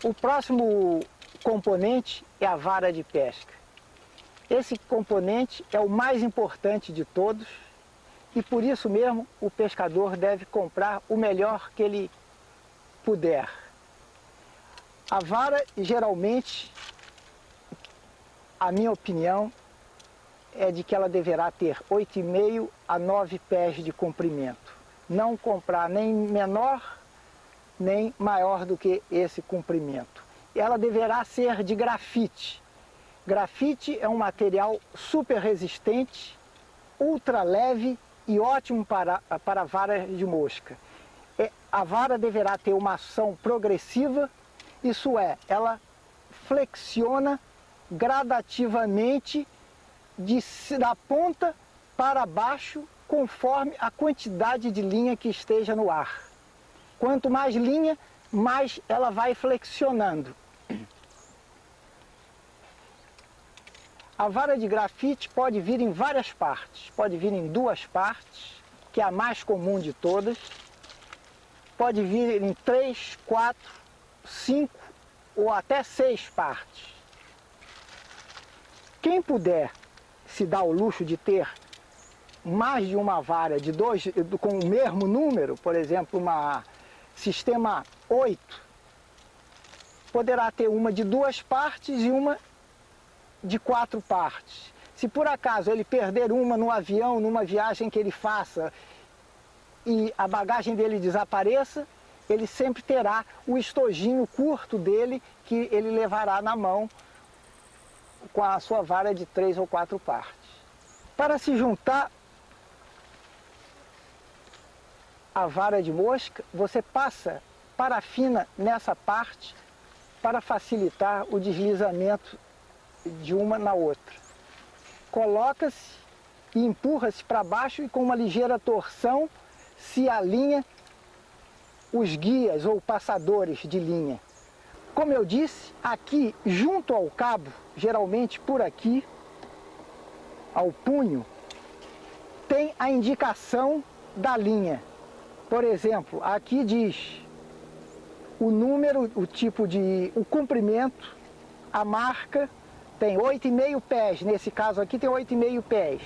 O próximo componente é a vara de pesca. Esse componente é o mais importante de todos e por isso mesmo o pescador deve comprar o melhor que ele puder. A vara, geralmente, a minha opinião é de que ela deverá ter 8,5 a 9 pés de comprimento. Não comprar nem menor nem maior do que esse comprimento. Ela deverá ser de grafite. Grafite é um material super resistente, ultra leve e ótimo para varas de mosca. A vara deverá ter uma ação progressiva, isso é, ela flexiona gradativamente da ponta para baixo conforme a quantidade de linha que esteja no ar. Quanto mais linha, mais ela vai flexionando. A vara de grafite pode vir em várias partes. Pode vir em 2 partes, que é a mais comum de todas. Pode vir em 3, 4, 5 ou até 6 partes. Quem puder se dar o luxo de ter mais de uma vara de 2, com o mesmo número, por exemplo, uma sistema 8, poderá ter uma de 2 partes e uma de 4 partes. Se por acaso ele perder uma no avião, numa viagem que ele faça, e a bagagem dele desapareça, ele sempre terá o estojinho curto dele que ele levará na mão com a sua vara de 3 ou 4 partes. Para se juntar a vara de mosca, você passa parafina nessa parte para facilitar o deslizamento de uma na outra. Coloca-se e empurra-se para baixo e com uma ligeira torção se alinha os guias ou passadores de linha. Como eu disse, aqui junto ao cabo, geralmente por aqui, ao punho, tem a indicação da linha. Por exemplo, aqui diz o número, o comprimento, a marca, tem 8,5 pés, nesse caso aqui tem 8,5 pés.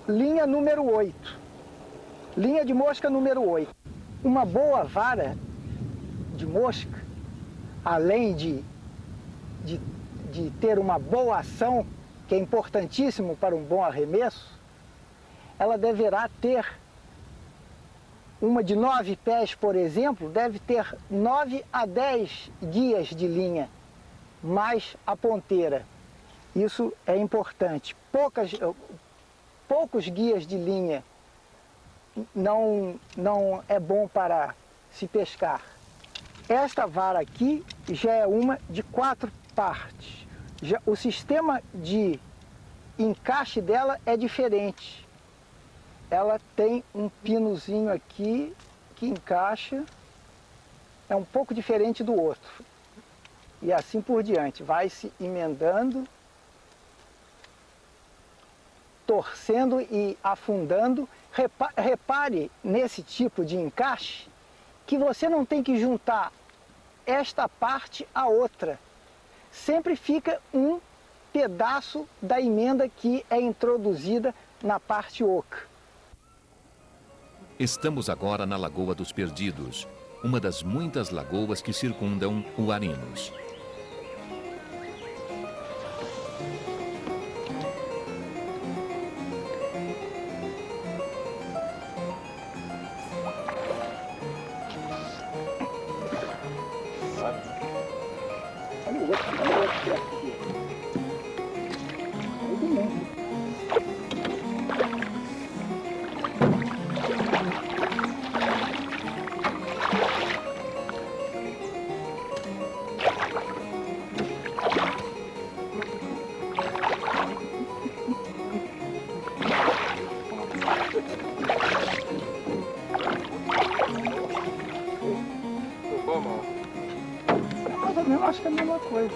Linha número 8, linha de mosca número 8. Uma boa vara de mosca, além de ter uma boa ação, que é importantíssimo para um bom arremesso, ela deverá ter uma de 9 pés, por exemplo, deve ter 9 a 10 guias de linha, mais a ponteira. Isso é importante. Poucos guias de linha não é bom para se pescar. Esta vara aqui já é uma de 4 partes. O sistema de encaixe dela é diferente. Ela tem um pinozinho aqui que encaixa, é um pouco diferente do outro. E assim por diante, vai se emendando, torcendo e afundando. Repare nesse tipo de encaixe que você não tem que juntar esta parte à outra. Sempre fica um pedaço da emenda que é introduzida na parte oca. Estamos agora na Lagoa dos Perdidos, uma das muitas lagoas que circundam o Arinos. Eu acho que é a mesma coisa.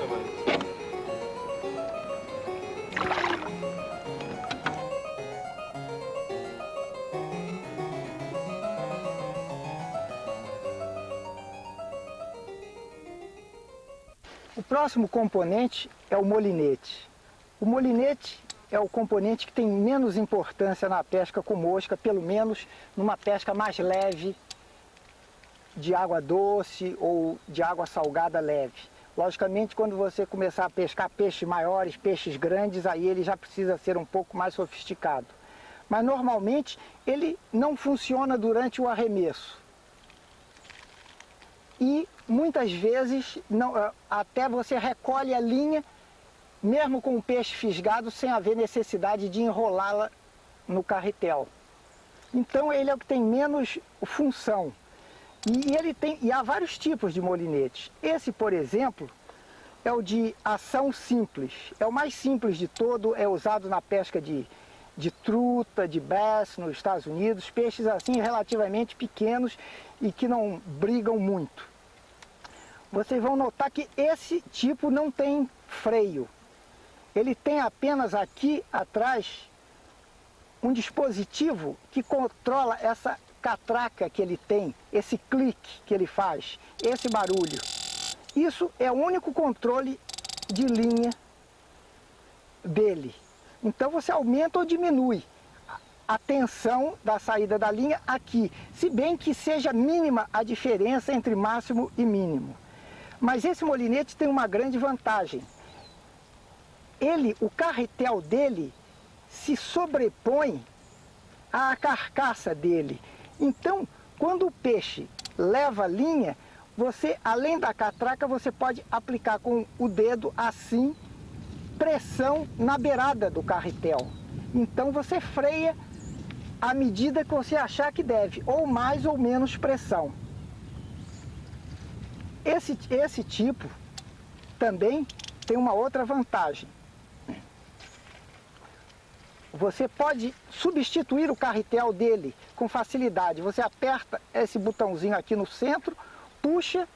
O próximo componente é o molinete. O molinete é o componente que tem menos importância na pesca com mosca, pelo menos numa pesca mais leve, de água doce ou de água salgada leve. Logicamente, quando você começar a pescar peixes maiores, peixes grandes, aí ele já precisa ser um pouco mais sofisticado. Mas normalmente ele não funciona durante o arremesso. E muitas vezes até você recolhe a linha, mesmo com o peixe fisgado, sem haver necessidade de enrolá-la no carretel. Então ele é o que tem menos função. E há vários tipos de molinetes. Esse, por exemplo, é o de ação simples. É o mais simples de todo, é usado na pesca de truta, de bass nos Estados Unidos, peixes assim relativamente pequenos e que não brigam muito. Vocês vão notar que esse tipo não tem freio. Ele tem apenas aqui atrás um dispositivo que controla essa catraca que ele tem, esse clique que ele faz, esse barulho. Isso é o único controle de linha dele. Então você aumenta ou diminui a tensão da saída da linha aqui, se bem que seja mínima a diferença entre máximo e mínimo. Mas esse molinete tem uma grande vantagem. O carretel dele se sobrepõe à carcaça dele. Então, quando o peixe leva a linha, você, além da catraca, você pode aplicar com o dedo assim, pressão na beirada do carretel. Então você freia à medida que você achar que deve, ou mais ou menos pressão. Esse tipo também tem uma outra vantagem. Você pode substituir o carretel dele com facilidade. Você aperta esse botãozinho aqui no centro, puxa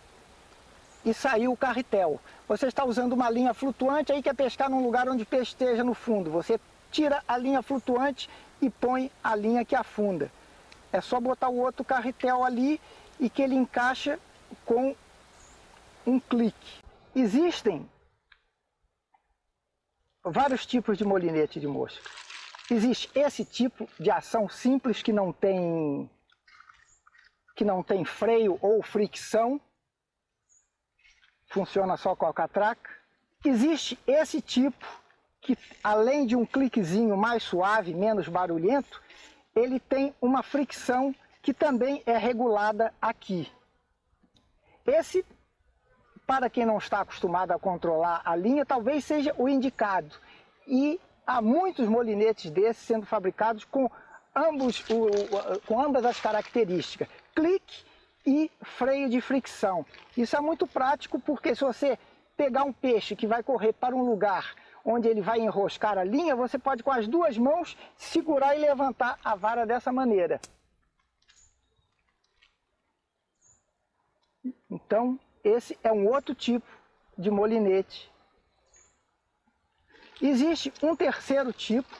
e saiu o carretel. Você está usando uma linha flutuante, aí quer pescar num lugar onde o peixe esteja no fundo. Você tira a linha flutuante e põe a linha que afunda. É só botar o outro carretel ali e que ele encaixa com um clique. Existem vários tipos de molinete de mosca. Existe esse tipo de ação simples que não tem freio ou fricção, funciona só com a catraca. Existe esse tipo que, além de um cliquezinho mais suave, menos barulhento, ele tem uma fricção que também é regulada aqui. Esse, para quem não está acostumado a controlar a linha, talvez seja o indicado. E há muitos molinetes desses sendo fabricados com ambas as características, clique e freio de fricção. Isso é muito prático porque se você pegar um peixe que vai correr para um lugar onde ele vai enroscar a linha, você pode com as duas mãos segurar e levantar a vara dessa maneira. Então, esse é um outro tipo de molinete. Existe um terceiro tipo,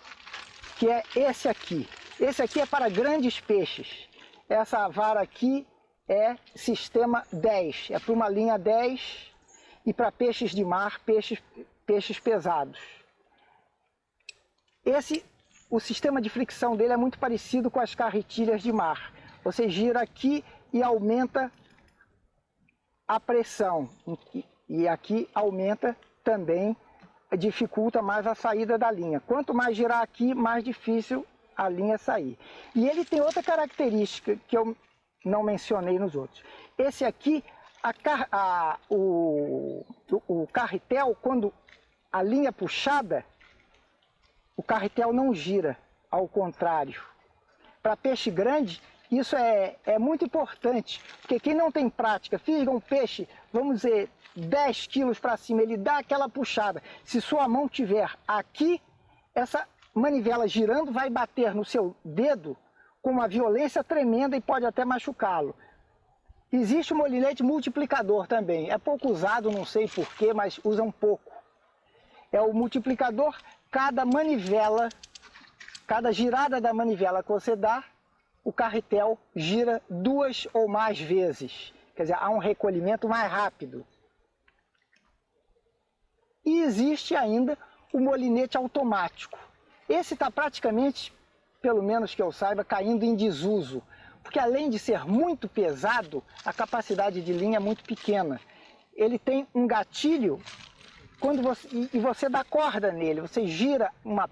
que é esse aqui. Esse aqui é para grandes peixes. Essa vara aqui é sistema 10, é para uma linha 10 e para peixes de mar, peixes pesados. O sistema de fricção dele é muito parecido com as carretilhas de mar. Você gira aqui e aumenta a pressão. E aqui aumenta também, dificulta mais a saída da linha. Quanto mais girar aqui, mais difícil a linha sair. E ele tem outra característica que eu não mencionei nos outros. Esse aqui, o carretel, quando a linha é puxada, o carretel não gira, ao contrário. Para peixe grande, isso é muito importante, porque quem não tem prática, fisga um peixe, vamos dizer, 10 quilos para cima, ele dá aquela puxada. Se sua mão tiver aqui, essa manivela girando vai bater no seu dedo com uma violência tremenda e pode até machucá-lo. Existe o molinete multiplicador também. É pouco usado, não sei porquê, mas usa um pouco. É o multiplicador, cada manivela, cada girada da manivela que você dá, o carretel gira 2 ou mais vezes. Quer dizer, há um recolhimento mais rápido. E existe ainda o molinete automático. Esse está praticamente, pelo menos que eu saiba, caindo em desuso, porque além de ser muito pesado, a capacidade de linha é muito pequena. Ele tem um gatilho e você dá corda nele, você gira uma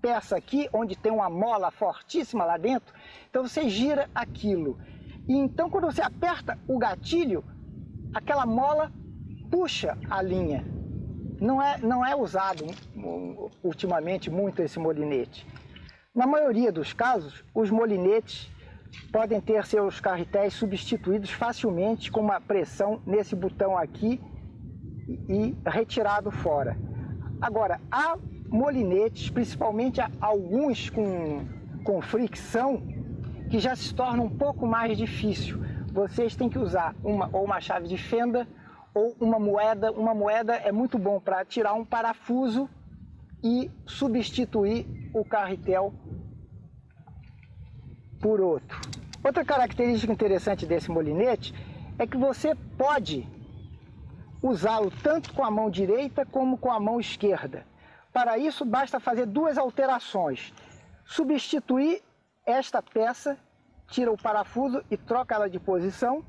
peça aqui, onde tem uma mola fortíssima lá dentro, então você gira aquilo. E então quando você aperta o gatilho, aquela mola puxa a linha. Não é usado ultimamente muito esse molinete. Na maioria dos casos, os molinetes podem ter seus carretéis substituídos facilmente com uma pressão nesse botão aqui e retirado fora. Agora, há molinetes, principalmente alguns com fricção, que já se torna um pouco mais difícil. Vocês têm que usar uma chave de fenda ou uma moeda. Uma moeda é muito bom para tirar um parafuso e substituir o carretel por outro. Outra característica interessante desse molinete é que você pode usá-lo tanto com a mão direita como com a mão esquerda. Para isso, basta fazer duas alterações. Substituir esta peça, tira o parafuso e troca ela de posição,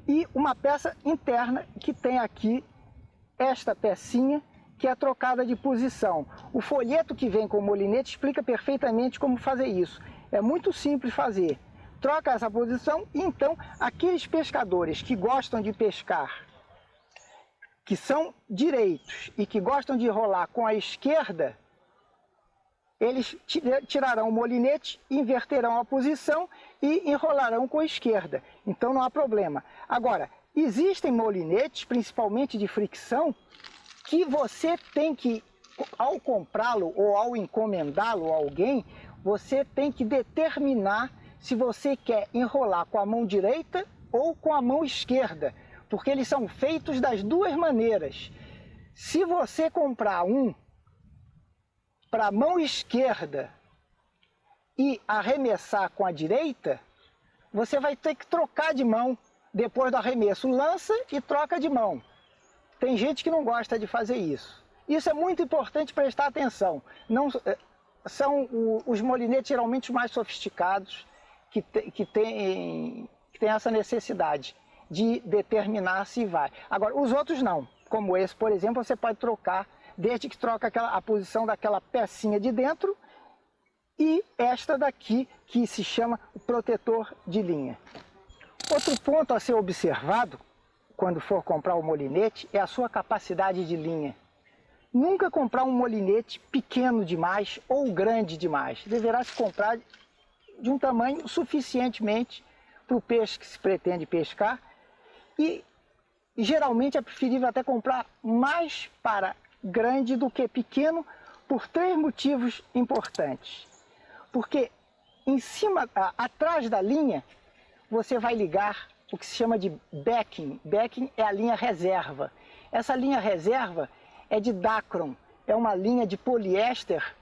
e uma peça interna que tem aqui esta pecinha que é trocada de posição. O folheto que vem com o molinete explica perfeitamente como fazer isso. É muito simples fazer. Troca essa posição e então aqueles pescadores que gostam de pescar, que são direitos e que gostam de rolar com a esquerda, eles tirarão o molinete, inverterão a posição e enrolarão com a esquerda. Então não há problema. Agora, existem molinetes, principalmente de fricção, que você tem que, ao comprá-lo ou ao encomendá-lo a alguém, você tem que determinar se você quer enrolar com a mão direita ou com a mão esquerda, porque eles são feitos das duas maneiras. Se você comprar um para a mão esquerda e arremessar com a direita, você vai ter que trocar de mão depois do arremesso. Lança e troca de mão. Tem gente que não gosta de fazer isso. Isso é muito importante prestar atenção. Não, são os molinetes geralmente mais sofisticados que tem essa necessidade de determinar se vai. Agora, os outros não. Como esse, por exemplo, você pode trocar, desde que troca a posição daquela pecinha de dentro e esta daqui, que se chama o protetor de linha. Outro ponto a ser observado quando for comprar o molinete é a sua capacidade de linha. Nunca comprar um molinete pequeno demais ou grande demais. Deverá se comprar de um tamanho suficientemente para o peixe que se pretende pescar e geralmente é preferível até comprar mais para grande do que pequeno por três motivos importantes. Porque em cima, atrás da linha, você vai ligar o que se chama de backing. Backing é a linha reserva. Essa linha reserva é de Dacron, é uma linha de poliéster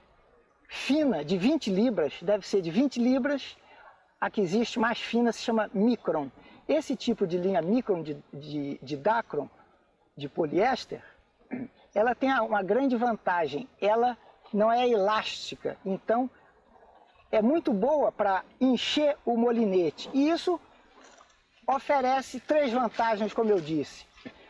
fina, de 20 libras, deve ser de 20 libras. A que existe mais fina se chama Micron. Esse tipo de linha Micron de Dacron, de poliéster, ela tem uma grande vantagem, ela não é elástica, então é muito boa para encher o molinete. E isso oferece três vantagens, como eu disse.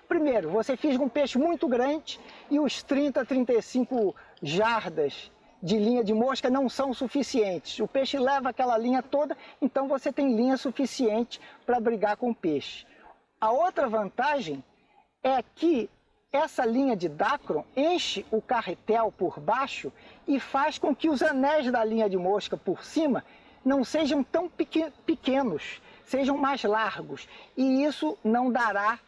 Primeiro, você fisga um peixe muito grande e os 30, 35 jardas de linha de mosca não são suficientes. O peixe leva aquela linha toda, então você tem linha suficiente para brigar com o peixe. A outra vantagem é que essa linha de Dacron enche o carretel por baixo e faz com que os anéis da linha de mosca por cima não sejam tão pequenos, sejam mais largos. E isso não dará,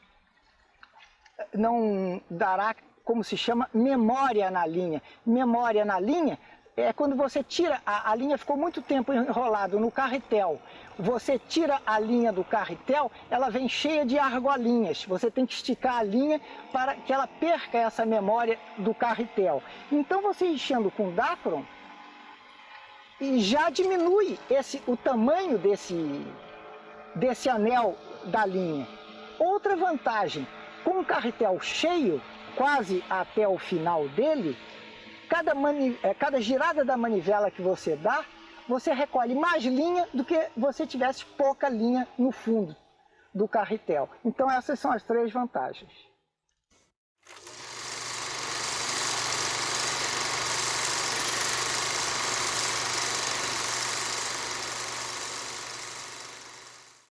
como se chama, memória na linha. Memória na linha é quando você tira, a linha ficou muito tempo enrolada no carretel. Você tira a linha do carretel, ela vem cheia de argolinhas. Você tem que esticar a linha para que ela perca essa memória do carretel. Então você enchendo com Dacron, e já diminui o tamanho desse anel da linha. Outra vantagem, Com o carretel cheio, quase até o final dele, cada girada da manivela que você dá, você recolhe mais linha do que você tivesse pouca linha no fundo do carretel. Então essas são as 3 vantagens.